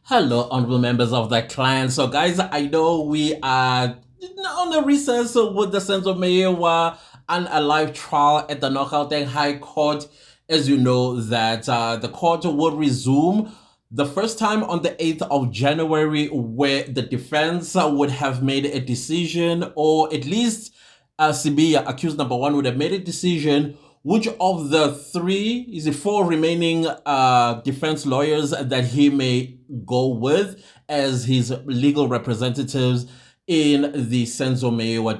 Hello, honorable members of the clan. So, guys, I know we are on a recess with the Senzo Meyiwa and a live trial at the Knockout High Court. As you know, that the court will resume the first time on the 8th of January, where the defense would have made a decision, or at least Sibiya, accused number one, would have made a decision which of the three, is it four remaining defense lawyers that he may go with as his legal representatives in the Senzo Meyiwa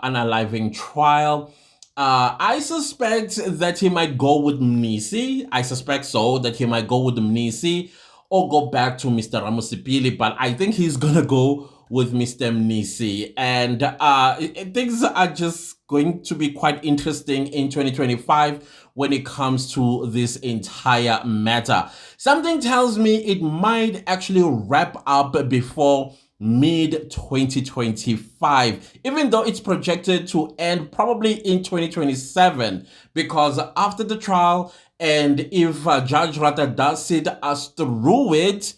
unaliving trial. I suspect that he might go with Mnisi. I suspect so that he might go with Mnisi or go back to Mr. Ramusipili, but I think he's gonna go with Mr. Mnisi. And things are just going to be quite interesting in 2025 when it comes to this entire matter. Something tells me it might actually wrap up before mid 2025, even though it's projected to end probably in 2027, because after the trial, and if Judge Rata does sit us through it,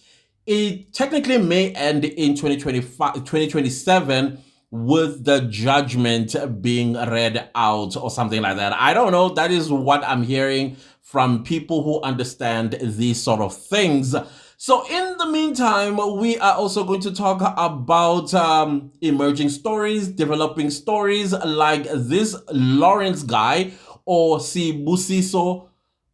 it technically may end in 2025, 2027, with the judgment being read out or something like that. I don't know. That is what I'm hearing from people who understand these sort of things. So in the meantime, we are also going to talk about emerging stories, developing stories like this Lawrence guy, or Sibusiso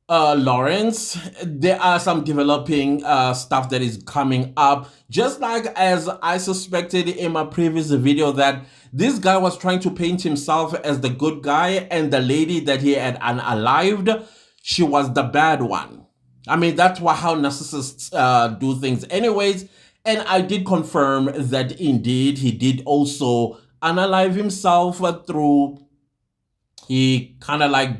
Lawrence. There are some developing stuff that is coming up. Just like as I suspected in my previous video that this guy was trying to paint himself as the good guy, and the lady that he had unalived, she was the bad one. I mean, that's how narcissists do things anyways. And I did confirm that indeed he did also unalive himself through, he kind of like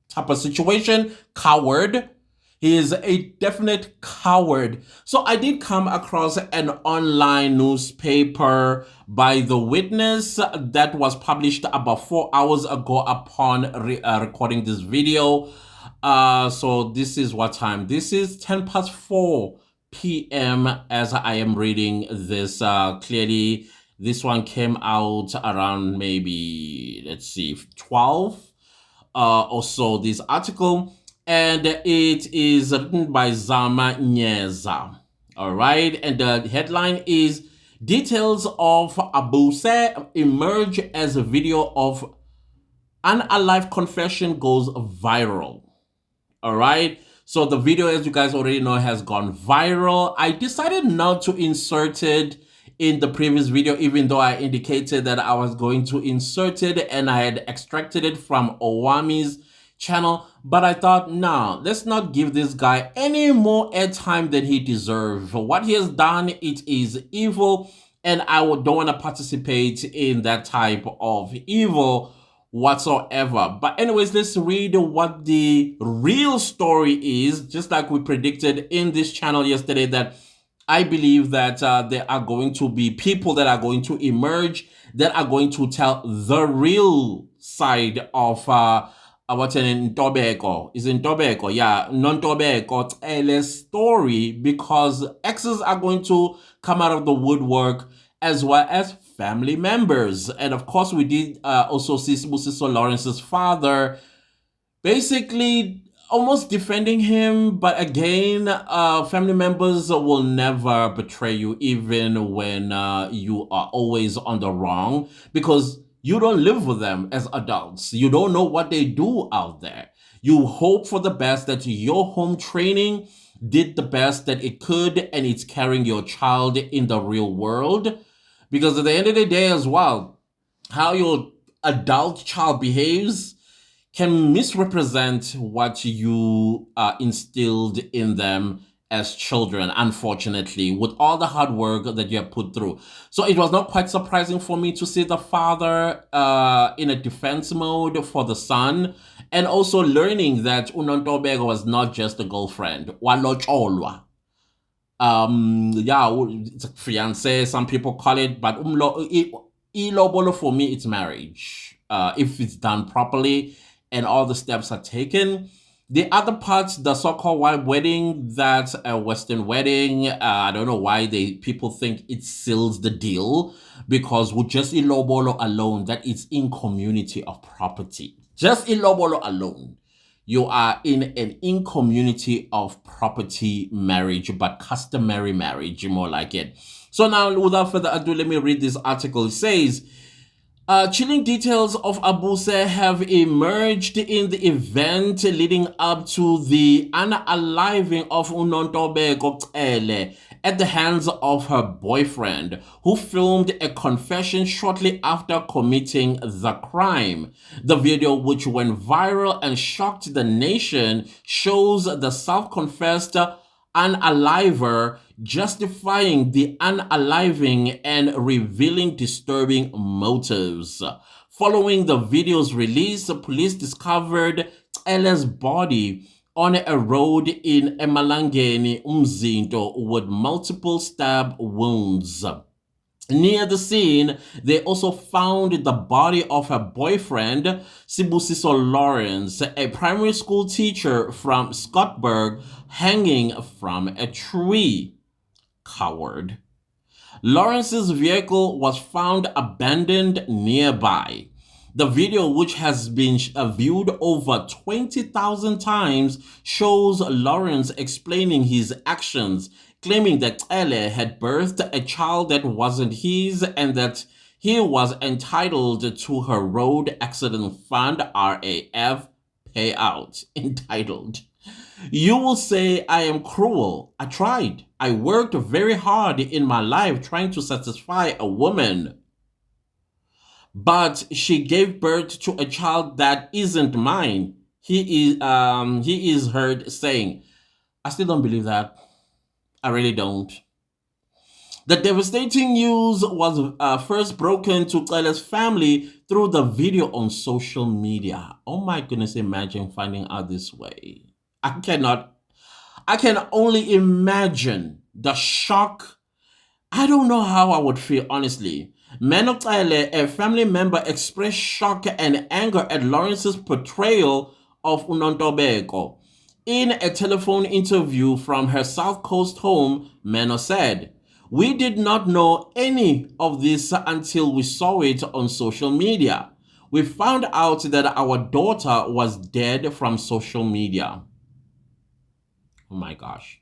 type of situation, coward. He is a definite coward. So I did come across an online newspaper by The Witness that was published about 4 hours ago upon recording this video. So this is what time? This is 10 past 4 p.m. as I am reading this. Clearly, this one came out around maybe, let's see, 12 or so, this article. And it is written by Zama Nyeza. All right. And the headline is Details of Abuse Emerge as a video of unalive confession goes viral. All right. So the video, as you guys already know, has gone viral. I decided not to insert it in the previous video, even though I indicated that I was going to insert it and I had extracted it from Owami's channel. But I thought, no, let's not give this guy any more airtime than he deserves. What he has done, it is evil, and I don't want to participate in that type of evil whatsoever. But anyways, let's read what the real story is. Just like we predicted in this channel yesterday, that I believe that there are going to be people that are going to emerge, that are going to tell the real side of what's in Ntobeko. Is in Ntobeko, yeah, non-Ntobeko tele story, because exes are going to come out of the woodwork, as well as family members. And of course, we did also see Sibusiso Lawrence's father basically almost defending him. But again, family members will never betray you, even when you are always on the wrong, because you don't live with them as adults. You don't know what they do out there. You hope for the best, that your home training did the best that it could, and it's carrying your child in the real world. Because at the end of the day as well, how your adult child behaves can misrepresent what you instilled in them as children, unfortunately, with all the hard work that you have put through. So it was not quite surprising for me to see the father in a defense mode for the son, and also learning that Unontobeko was not just a girlfriend. Walocholwa. Yeah, it's a fiance, some people call it, but ilobolo for me, it's marriage. If it's done properly and all the steps are taken. The other part, the so-called white wedding, that's a Western wedding. I don't know why people think it seals the deal, because with just ilobolo alone, that is in community of property. Just ilobolo alone, you are in an in community of property marriage, but customary marriage, more like it. So now, without further ado, let me read this article. It says, chilling details of Abuse have emerged in the event leading up to the unaliving of Unontobeko Cele at the hands of her boyfriend, who filmed a confession shortly after committing the crime. The video, which went viral and shocked the nation, shows the self-confessed unaliver justifying the unaliving and revealing disturbing motives. Following the video's release, police discovered Cele's body on a road in Emalangeni, Umzinto, with multiple stab wounds. Near the scene, they also found the body of her boyfriend, Sibusiso Lawrence, a primary school teacher from Scottburg, hanging from a tree. Coward. Lawrence's vehicle was found abandoned nearby. The video, which has been viewed over 20,000 times, shows Lawrence explaining his actions, claiming that Cele had birthed a child that wasn't his and that he was entitled to her Road Accident Fund RAF payout. Entitled. You will say I am cruel. I tried. I worked very hard in my life trying to satisfy a woman. But she gave birth to a child that isn't mine. He is heard saying, I still don't believe that. I really don't. The devastating news was first broken to Cele's family through the video on social media. Oh my goodness, imagine finding out this way. I can only imagine the shock. I don't know how I would feel, honestly. Menocele, a family member, expressed shock and anger at Lawrence's portrayal of Unontobeko. In a telephone interview from her South Coast home, Meno said, "We did not know any of this until we saw it on social media. We found out that our daughter was dead from social media." Oh my gosh.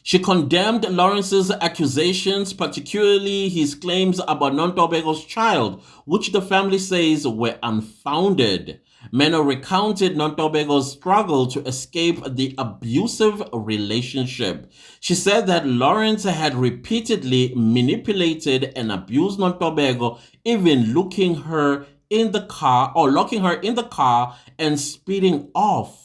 She condemned Lawrence's accusations, particularly his claims about Nontobego's child, which the family says were unfounded. Meno recounted Nontobego's struggle to escape the abusive relationship. She said that Lawrence had repeatedly manipulated and abused Nontobego, even locking her in the car and speeding off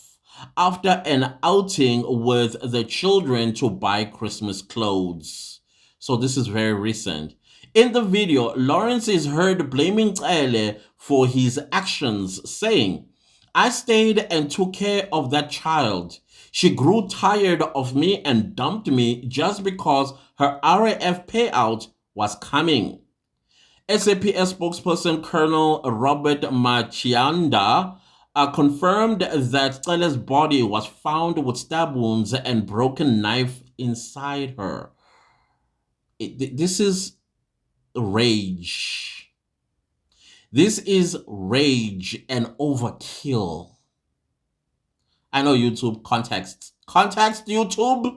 after an outing with the children to buy Christmas clothes. So this is very recent. In the video, Lawrence is heard blaming Cele for his actions, saying, "I stayed and took care of that child. She grew tired of me and dumped me just because her RAF payout was coming." SAPS spokesperson Colonel Robert Machianda confirmed that Cele's body was found with stab wounds and broken knife inside her. This is rage. This is rage and overkill. I know YouTube context. Context, YouTube?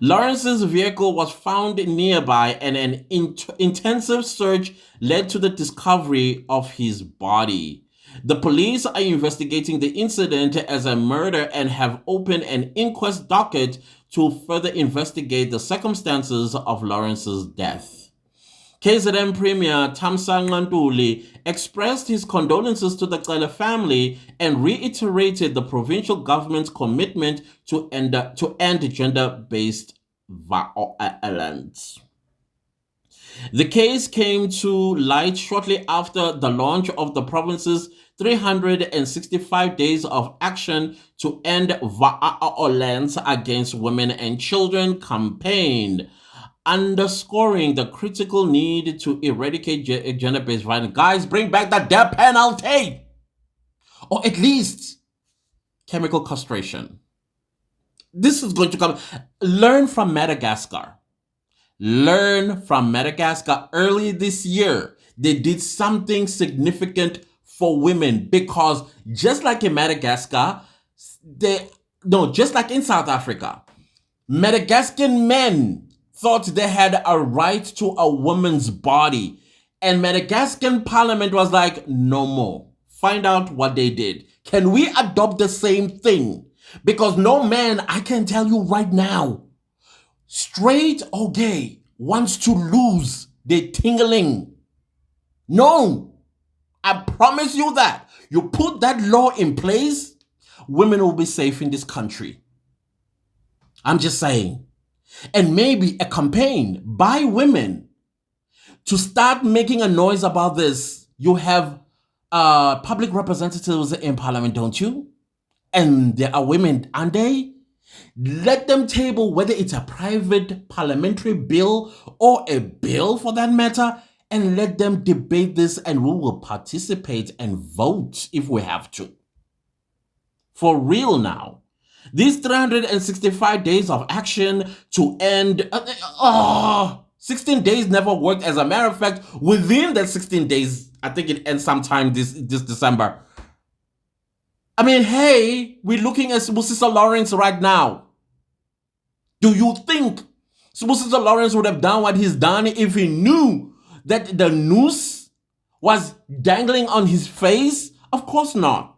Lawrence's vehicle was found nearby and an intensive search led to the discovery of his body. The police are investigating the incident as a murder and have opened an inquest docket to further investigate the circumstances of Lawrence's death. KZN Premier Thamsanqa Ntuli expressed his condolences to the Cele family and reiterated the provincial government's commitment to end gender-based violence. The case came to light shortly after the launch of the province's 365 days of action to end violence against women and children campaign, underscoring the critical need to eradicate gender-based violence. Guys, bring back the death penalty! Or at least chemical castration. This is going to come. Learn from Madagascar. Learn from Madagascar. Early this year, they did something significant for women because just like in Madagascar, just like in South Africa, Madagascan men thought they had a right to a woman's body. And Madagascan parliament was like, no more. Find out what they did. Can we adopt the same thing? Because no man, I can tell you right now, straight or gay, wants to lose their tingling. No. I promise you that. You put that law in place, women will be safe in this country. I'm just saying. And maybe a campaign by women to start making a noise about this. You have public representatives in parliament, don't you? And there are women, aren't they? Let them table whether it's a private parliamentary bill or a bill for that matter, and let them debate this, and we will participate and vote if we have to. For real now. These 365 days of action to end... 16 days never worked. As a matter of fact, within that 16 days, I think it ends sometime this December. I mean, hey, we're looking at Sibusiso Lawrence right now. Do you think Sibusiso Lawrence would have done what he's done if he knew that the noose was dangling on his face? Of course not.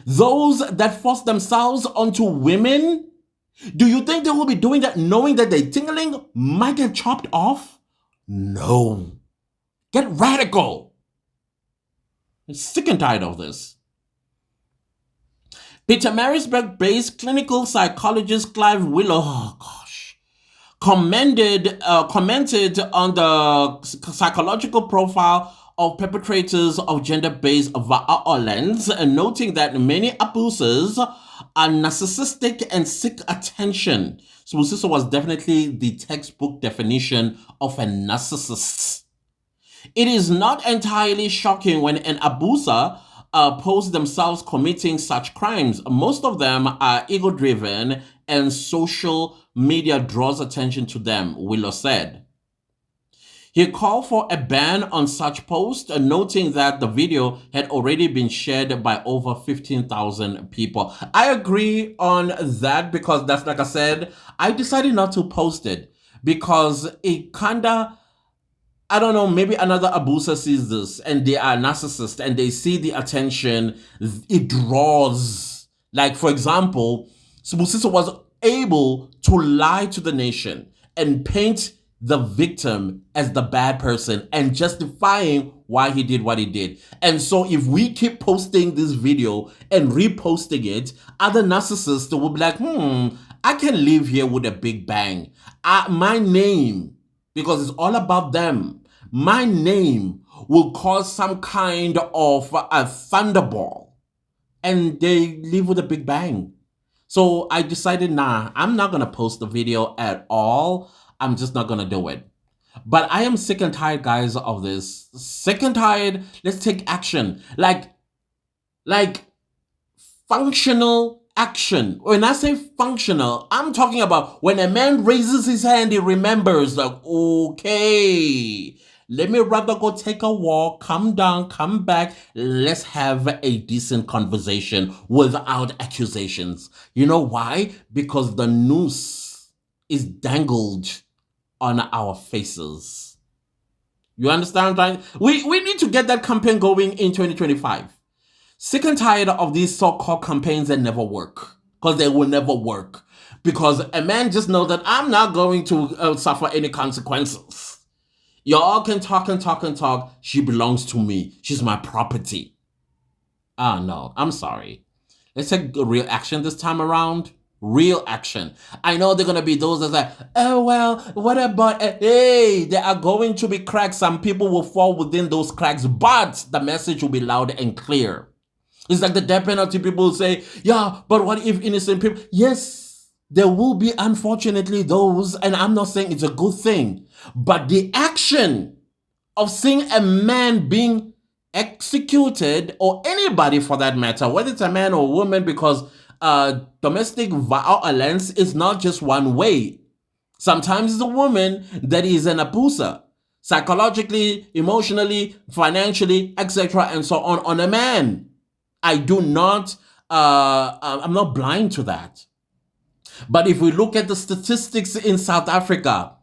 Those that force themselves onto women, do you think they will be doing that knowing that their tingling might get chopped off? No. Get radical. I'm sick and tired of this. Pietermaritzburg-based clinical psychologist Clive Willow, commented on the psychological profile of perpetrators of gender-based violence, and noting that many abusers are narcissistic and seek attention. Sibusiso was definitely the textbook definition of a narcissist. It is not entirely shocking when an abuser post themselves committing such crimes. Most of them are ego-driven and social media draws attention to them, Willow said. He called for a ban on such posts, noting that the video had already been shared by over 15,000 people. I agree on that because that's, like I said, I decided not to post it because it kinda, I don't know, maybe another abuser sees this and they are narcissists and they see the attention it draws. Like, for example, Sibusiso was able to lie to the nation and paint the victim as the bad person and justifying why he did what he did. And so if we keep posting this video and reposting it, other narcissists will be like, I can live here with a big bang. My name, because it's all about them, my name will cause some kind of a thunderball and they live with a big bang. So I decided, nah, I'm not going to post the video at all. I'm just not going to do it. But I am sick and tired, guys, of this. Sick and tired. Let's take action. Like functional action. When I say functional, I'm talking about when a man raises his hand, he remembers, like, okay, let me rather go take a walk, come down, come back. Let's have a decent conversation without accusations. You know why? Because the noose is dangled on our faces. You understand, right? We need to get that campaign going in 2025. Sick and tired of these so-called campaigns that never work. Because they will never work. Because a man just knows that I'm not going to suffer any consequences. Y'all can talk and talk and talk. She belongs to me. She's my property. No, I'm sorry. Let's take real action this time around. Real action. I know there are going to be those that say, oh, well, what about, hey, there are going to be cracks. Some people will fall within those cracks, but the message will be loud and clear. It's like the death penalty. People will say, yeah, but what if innocent people? Yes, there will be, unfortunately, those, and I'm not saying it's a good thing, but the action of seeing a man being executed, or anybody for that matter, whether it's a man or a woman, because domestic violence is not just one way. Sometimes it's a woman that is an abuser, psychologically, emotionally, financially, etc., and so on a man. I do not, I'm not blind to that. But if we look at the statistics in South Africa,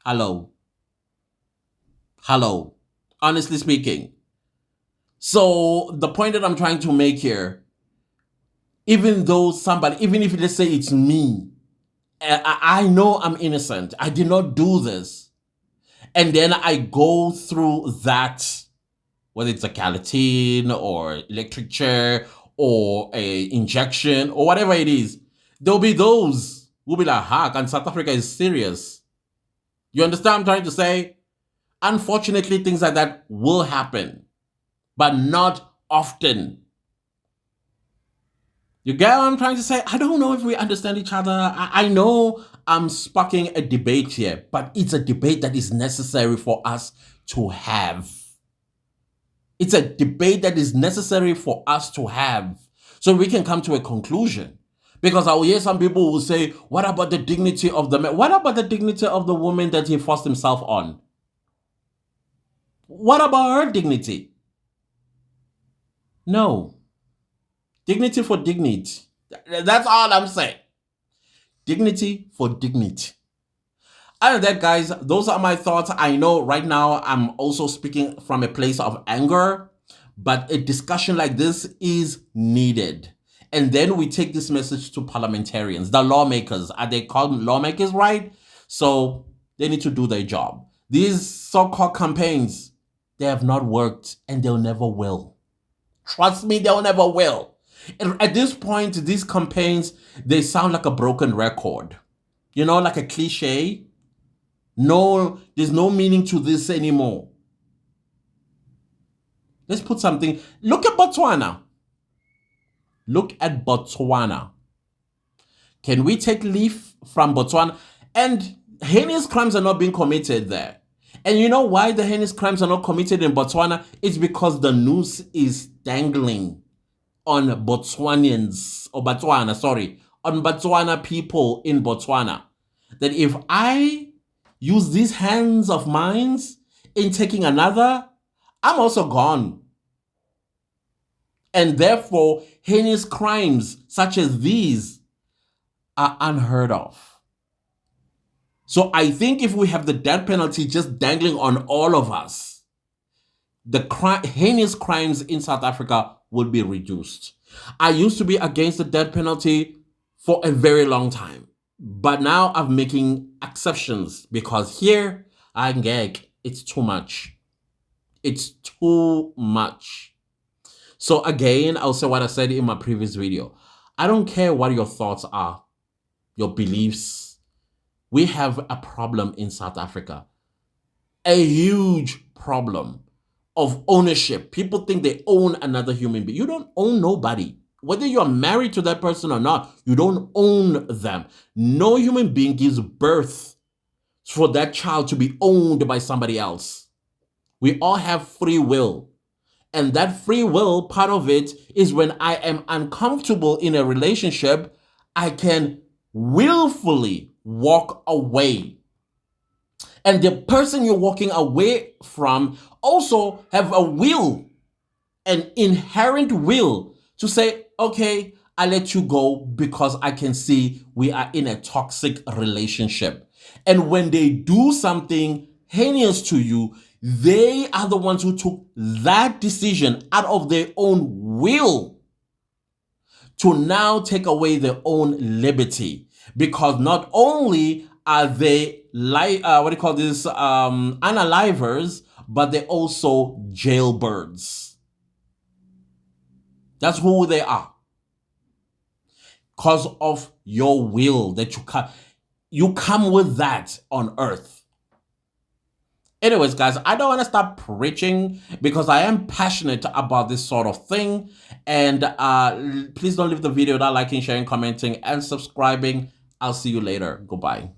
hello, honestly speaking. So the point that I'm trying to make here, even though somebody, even if let's say it's me, I know I'm innocent, I did not do this, and then I go through that, whether it's a guillotine or electric chair or a injection or whatever it is, there'll be those who'll be like, "Hack, and South Africa is serious." You understand what I'm trying to say? Unfortunately, things like that will happen, but not often. You get what I'm trying to say? I don't know if we understand each other. I know I'm sparking a debate here, but it's a debate that is necessary for us to have. It's a debate that is necessary for us to have so we can come to a conclusion. Because I will hear some people will say, what about the dignity of the man? What about the dignity of the woman that he forced himself on? What about her dignity? No. Dignity for dignity. That's all I'm saying. Dignity for dignity. Other than that, guys, those are my thoughts. I know right now I'm also speaking from a place of anger, but a discussion like this is needed. And then we take this message to parliamentarians, the lawmakers. Are they called lawmakers, right? So they need to do their job. These so-called campaigns, they have not worked and they'll never will. Trust me, they'll never will. At this point, these campaigns, they sound like a broken record. You know, like a cliche. No, there's no meaning to this anymore. Let's put something. Look at Botswana. Look at Botswana. Can we take leaf from Botswana? And heinous crimes are not being committed there. And you know why the heinous crimes are not committed in Botswana? It's because the noose is dangling on Botswanians, or Botswana, sorry, on Botswana people in Botswana. That if I use these hands of mine in taking another, I'm also gone. And therefore, heinous crimes such as these are unheard of. So I think if we have the death penalty just dangling on all of us, the heinous crimes in South Africa will be reduced. I used to be against the death penalty for a very long time. But now I'm making exceptions because here, I gag, it's too much. It's too much. So again, I'll say what I said in my previous video. I don't care what your thoughts are, your beliefs. We have a problem in South Africa. A huge problem of ownership. People think they own another human being. You don't own nobody. Whether you're married to that person or not, you don't own them. No human being gives birth for that child to be owned by somebody else. We all have free will. And that free will, part of it is when I am uncomfortable in a relationship, I can willfully walk away. And the person you're walking away from also have a will, an inherent will to say, okay, I let you go because I can see we are in a toxic relationship. And when they do something heinous to you, they are the ones who took that decision out of their own will to now take away their own liberty. Because not only are they unalivers, but they're also jailbirds. That's who they are. Because of your will that you come with that on earth. Anyways, guys, I don't want to stop preaching because I am passionate about this sort of thing. And please don't leave the video without liking, sharing, commenting, and subscribing. I'll see you later. Goodbye.